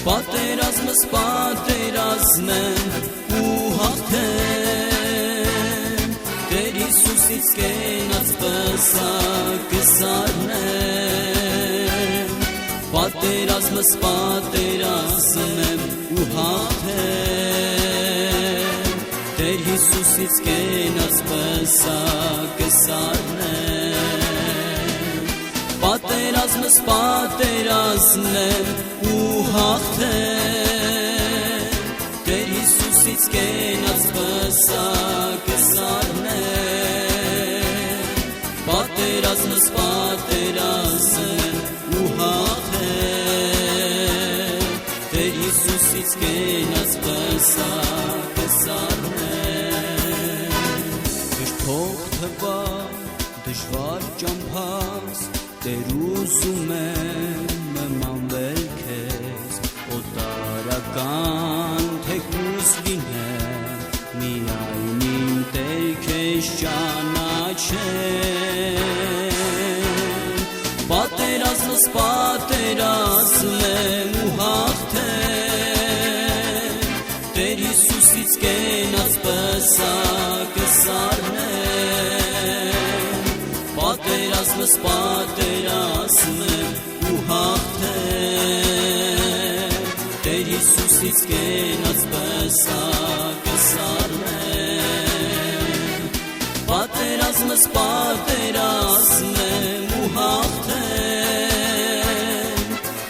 պատերազմս պատերազմ եմ ու հաղթեմ, Տեր Հիսուսից կենաց պսակը սարնեմ, պատերազմս պատերազմ եմ ու հաղթեմ, Տեր Հիսուսից կենաց պսակը սարնեմ, պատերազմս պատերազմ եմ ու հաղթեմ, Տեր Հիսուսից կենաց պսակը սարնեմ, պատերազմս պատերազմ եմ ու հաղթեմ, Տեր Հիսուսից կենաց պսակը սարնեմ, թող թվա դժվար ճամփաս, Տեր ուզում եմ նմանվել քեզ, օտարական թեկուզ լինեմ, միայն իմ Տեր քեզ ճանաչեմ, պատերազմս պատերազմ եմ ու հաղթեմ, Տեր Հիսուսից կենաց պսակը սարնեմ, պատերազմս պատերազմ եմ ու հաղթեմ, Տեր Հիսուսից կենաց պսակը սարնեմ, պատերազմս պատերազմ եմ ու հաղթեմ,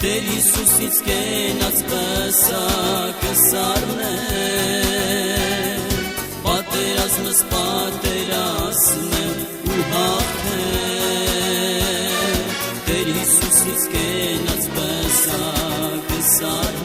Տեր Հիսուսից կենաց պսակը սարնեմ, պատերազմս պատերազմ եմ ու հաղթեմ, Տեր Հիսուսից կենաց պսակը սարնեմ,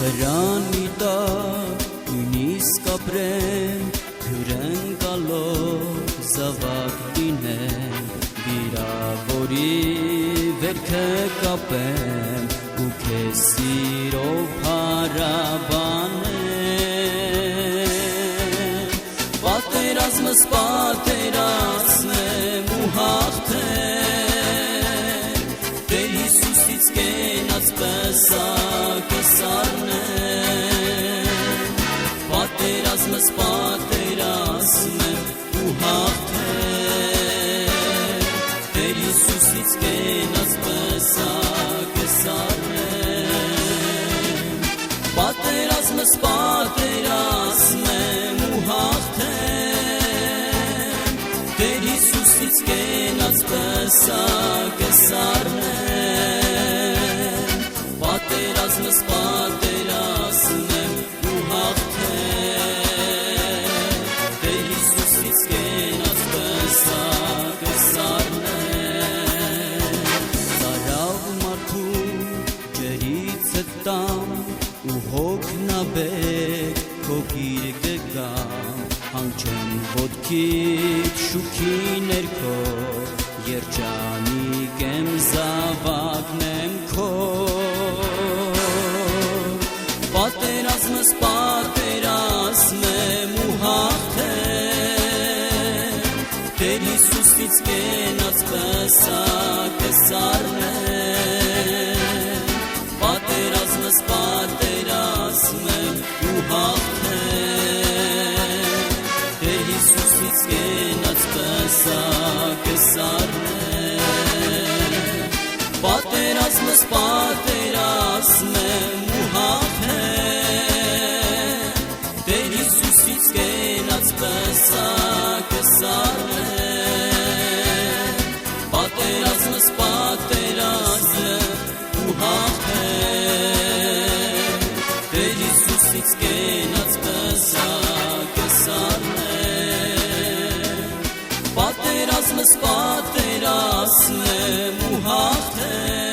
Հրանի տակ նույնիսկ ապրեմ, հյուրընկալով զավակ լինեմ, վիրավորի վերքը կապեմ ու քեզ սիրով հարաբանեմ, պատերազմս պատերազմ եմ ու հաղթեմ, Տեր Հիսուսից կենաց պսակը սարնեմ, պատերազմս պատերազմ եմ ու հաղթեմ, Տեր Հիսուսից կենաց պսակը սարնեմ, պատերազմս պատերազմ եմ ու հաղթեմ, Տեր Հիսուսից կենաց պսակը սարնեմ, պատերազմս պատերազմ եմ ու հաղթեմ, Տեր Հիսուսից կենաց պսակը սարնեմ, ծարավ մարդու ջրից տամ ու հոգնաբեր քո գիրկը գամ, հանգչեմ ոտքիդ շուքի ներքո, երջանիկ եմ զավակն եմ քո, պատերազմս պատերազմ եմ ու հաղթեմ, Տեր Հիսուսից կենաց պսակը սարնեմ, պատերազմս պատերազմ եմ ու հաղթեմ, Տեր Հիսուսից կենաց պսակը սարնեմ, պատերազմս պատերազմ եմ ու հաղթեմ, Տեր Հիսուսից կենաց պսակը սարնեմ, պատերազմս պատերազմ ու հաղթեմ, Տեր Հիսուսից կենաց պսակը սարնեմ, պատերազմս պատերազմ եմ ու հաղթեմ,